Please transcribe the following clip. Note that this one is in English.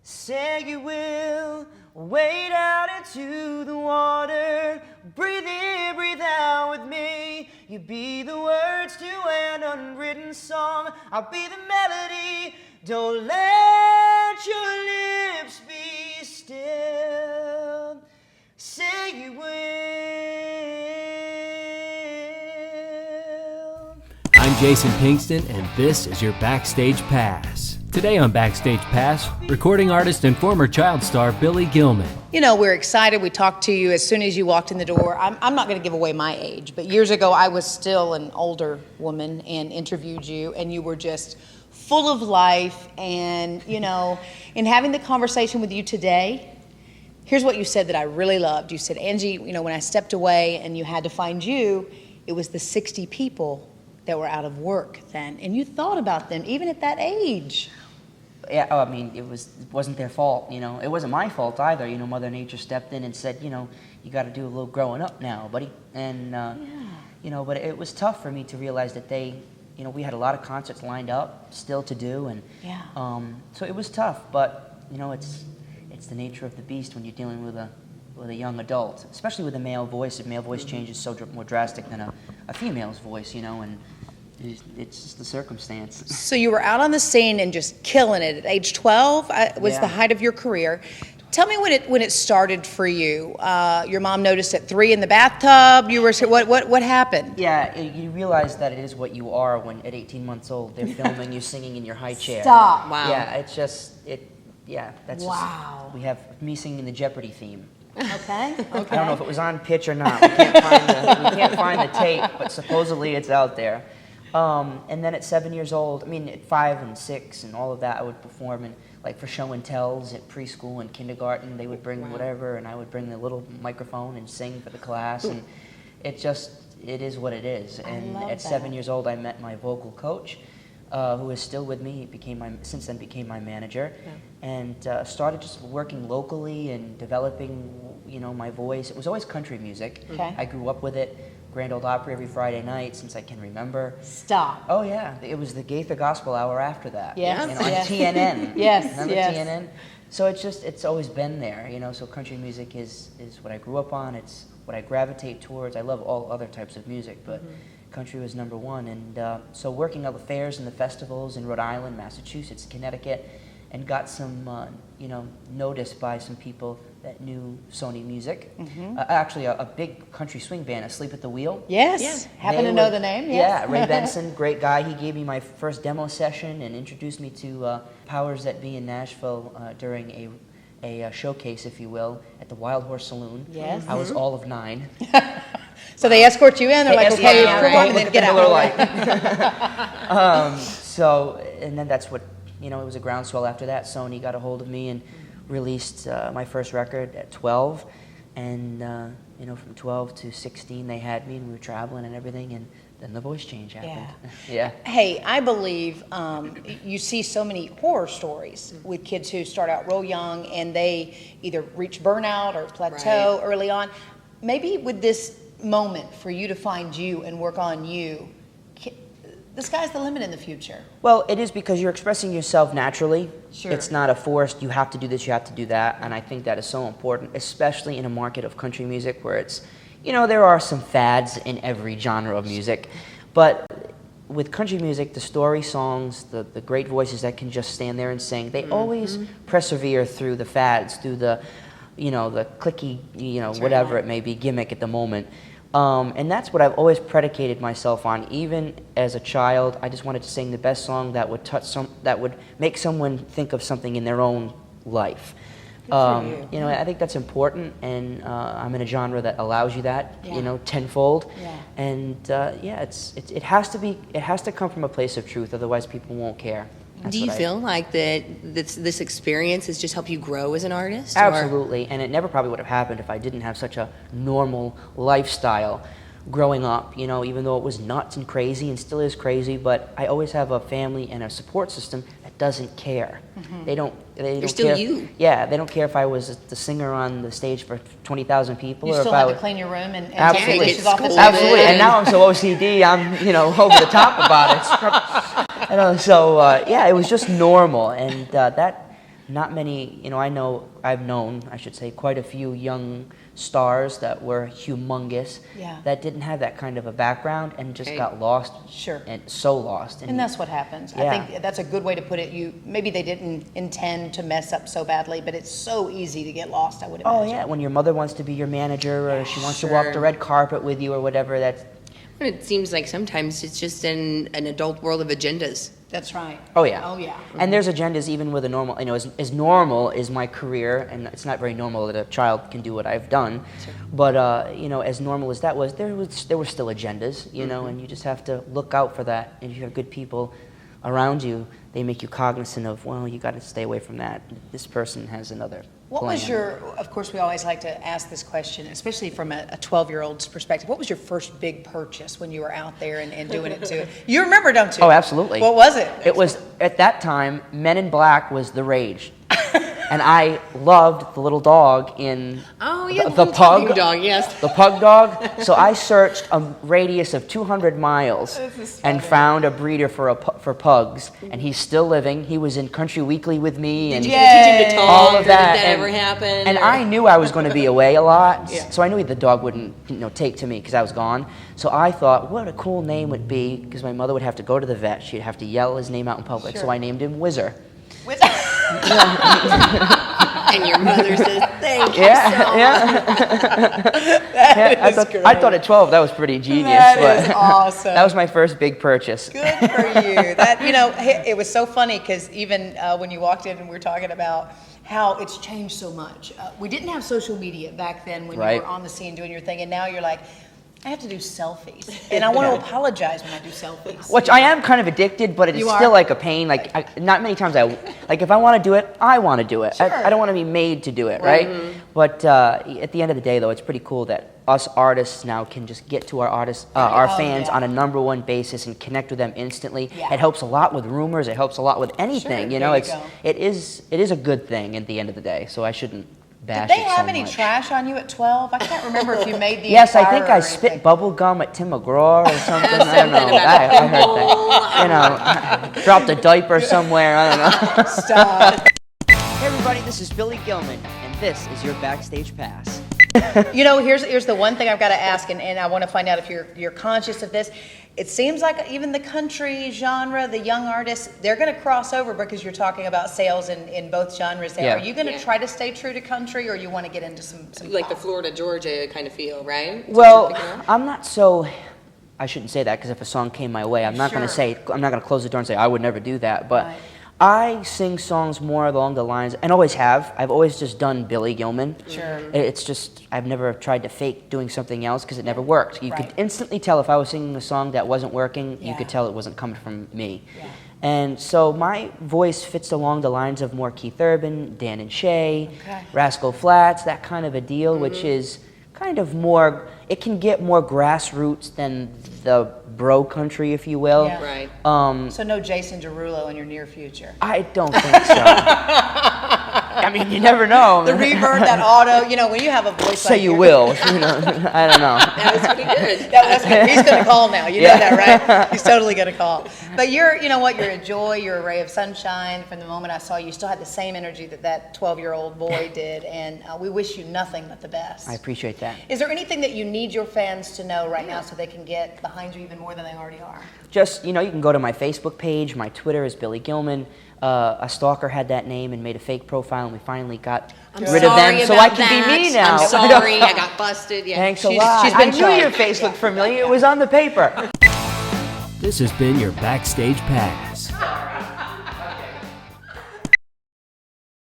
Say you will wade out into the water. Breathe in, breathe out with me. You be the words to an unwritten song. I'll be the melody. Don't let your lips be still. Say you will. I'm Jason Pinkston, and this is your Backstage Pass. Today on Backstage Pass, recording artist and former child star Billy Gilman. You know, we're excited. We talked to you as soon as you walked in the door. I'm not going to give away my age, but years ago I was still an older woman and interviewed you, and you were just full of life. And, you know, in having the conversation with you today, here's what you said that I really loved. You said, Angie, you know, when I stepped away and you had to find you, it was the 60 people that were out of work then. And you thought about them even at that age. Yeah, I mean, it wasn't their fault, you know. It wasn't my fault either. You know, Mother Nature stepped in and said, you know, you got to do a little growing up now, buddy. And, you know, but it was tough for me to realize that they, you know, we had a lot of concerts lined up still to do. And so it was tough, but, you know, it's the nature of the beast when you're dealing with a young adult, especially with a male voice. A male voice change is so more drastic than a female's voice, you know, and it's just the circumstance. So you were out on the scene and just killing it at age 12 was the height of your career. Tell me when it started for you. Your mom noticed at 3 in the bathtub. You were what happened? Yeah, you realize that it is what you are when at 18 months old they're filming you singing in your high chair. Stop. Wow. Yeah, it's just that's wow. Just, we have me singing the Jeopardy theme. Okay. I don't know if it was on pitch or not. We can't find the tape, but supposedly it's out there. And then at 7 years old, I mean, at 5 and 6 and all of that, I would perform in, like, for show and tells at preschool and kindergarten. They would bring whatever, and I would bring the little microphone and sing for the class. And it is what it is. And at 7 years old, I met my vocal coach, who is still with me. He since then became my manager, and started just working locally and developing, you know, my voice. It was always country music. Okay. I grew up with it. Grand Ole Opry every Friday night since I can remember. Stop. Oh yeah, it was the Gaither Gospel Hour after that. Yes. You know, on TNN. Yes. Remember yes. TNN? So it's always been there, you know. So country music is what I grew up on. It's what I gravitate towards. I love all other types of music, but country was number one. And so working at the fairs and the festivals in Rhode Island, Massachusetts, Connecticut, and got some you know, noticed by some people that knew Sony music. Actually, a big country swing band, Asleep at the Wheel. Yes. Happen to know the name. Yes. Yeah, Ray Benson, great guy. He gave me my first demo session and introduced me to Powers That Be in Nashville during a showcase, if you will, at the Wild Horse Saloon. Yes. I was all of 9. So they escort you in. They're like, okay, don't and then look get at out. Light. So, and then that's what, you know, it was a groundswell after that. Sony got a hold of me and released my first record at 12. And, you know, from 12 to 16, they had me and we were traveling and everything. And then the voice change happened. Yeah. Hey, I believe you see so many horror stories with kids who start out real young and they either reach burnout or plateau early on. Maybe with this moment for you to find you and work on you, the sky's the limit in the future. Well, it is because you're expressing yourself naturally. Sure. It's not a forced, you have to do this, you have to do that. And I think that is so important, especially in a market of country music where it's, you know, there are some fads in every genre of music. But with country music, the story songs, the great voices that can just stand there and sing, they always persevere through the fads, through the, you know, the clicky, you know, whatever it may be, gimmick at the moment. And that's what I've always predicated myself on. Even as a child, I just wanted to sing the best song that would that would make someone think of something in their own life. You know, I think that's important, and I'm in a genre that allows you that, you know, tenfold. And it has to come from a place of truth, otherwise people won't care. Do you feel like that this experience has just helped you grow as an artist? Absolutely, and it never probably would have happened if I didn't have such a normal lifestyle growing up, you know, even though it was nuts and crazy and still is crazy, but I always have a family and a support system that doesn't care. They don't You're still care. you. Yeah, they don't care if I was the singer on the stage for 20,000 people. You or still if I have was, to clean your room and Absolutely. take the dishes off the table. Absolutely, and now I'm so OCD, I'm, you know, over the top about it. You know, so yeah, it was just normal, and that not many, I've known, I should say, quite a few young stars that were humongous that didn't have that kind of a background and just got lost. Sure. And so lost. And that's what happens. Yeah. I think that's a good way to put it. Maybe they didn't intend to mess up so badly, but it's so easy to get lost, I would imagine. Oh, yeah, when your mother wants to be your manager or she wants to walk the red carpet with you or whatever, that's... It seems like sometimes it's just in an adult world of agendas. That's right. Oh, yeah. Oh, yeah. And there's agendas even with a normal, as normal as my career, and it's not very normal that a child can do what I've done, but, as normal as that was, there were still agendas, and you just have to look out for that. And if you have good people around you, they make you cognizant of, well, you got to stay away from that. This person has another What plan. was of course we always like to ask this question, especially from a 12-year-old's perspective, what was your first big purchase when you were out there and doing it too? You remember, don't you? Oh, absolutely. What was it? It was, at that time, Men in Black was the rage. And I loved the little dog in the pug dog, yes. The pug dog. So I searched a radius of 200 miles and found a breeder for pugs. And he's still living. He was in Country Weekly with me. Did and you teach him to talk? all of that. Did that ever happen? And I knew I was going to be away a lot. So I knew the dog wouldn't take to me because I was gone. So I thought, what a cool name would be, because my mother would have to go to the vet. She'd have to yell his name out in public. So I named him Whizzer. And your mother says, "Thank you so much." I thought at 12 that was pretty genius. That is awesome. That was my first big purchase. Good for you. It was so funny because even when you walked in and we were talking about how it's changed so much. We didn't have social media back then when you were on the scene doing your thing, and now you're like, I have to do selfies, and I want to apologize when I do selfies. Which I am kind of addicted, but it's still like a pain. Like, not many times if I want to do it, I want to do it. Sure. I don't want to be made to do it, right? Mm-hmm. But at the end of the day, though, it's pretty cool that us artists now can just get to our fans on a #1 basis and connect with them instantly. Yeah. It helps a lot with rumors. It helps a lot with anything. Sure, it is a good thing at the end of the day. So I shouldn't. Did they have any trash on you at 12? I can't remember if you made the Yes, I think I spit bubble gum at Tim McGraw or something. I don't know. I heard that. Dropped a diaper somewhere. I don't know. Stop. Hey everybody, this is Billy Gilman, and this is your Backstage Pass. Here's the one thing I've got to ask, and I want to find out if you're conscious of this. It seems like even the country genre, the young artists, they're going to cross over because you're talking about sales in both genres. Yeah. Are you going to try to stay true to country, or you want to get into some like pop? the Florida, Georgia kind of feel, right? Well, I'm not so. I shouldn't say that because if a song came my way, I'm not going to close the door and say I would never do that. But I sing songs more along the lines, and always have. I've always just done Billy Gilman. Sure. It's just, I've never tried to fake doing something else because it never worked. You could instantly tell if I was singing a song that wasn't working, you could tell it wasn't coming from me. Yeah. And so my voice fits along the lines of more Keith Urban, Dan and Shay, Rascal Flatts, that kind of a deal, which is kind of more, it can get more grassroots than the bro country, if you will. Yeah. Right. So no Jason Derulo in your near future? I don't think so. I mean, you never know. The reverb, that auto, when you have a voice Say like you yours. will. I don't know. That was pretty good. That's good. He's going to call now. You know that, right? He's totally going to call. But you're a joy. You're a ray of sunshine. From the moment I saw you, you still had the same energy that 12-year-old boy did. And we wish you nothing but the best. I appreciate that. Is there anything that you need your fans to know right now so they can get behind you even more than they already are? Just, you can go to my Facebook page. My Twitter is Billy Gilman. A stalker had that name and made a fake profile, and we finally got rid of them, so I can be me now. I'm sorry, I got busted. Yeah. Thanks a lot. I knew your face looked familiar. It was on the paper. This has been your Backstage Pass.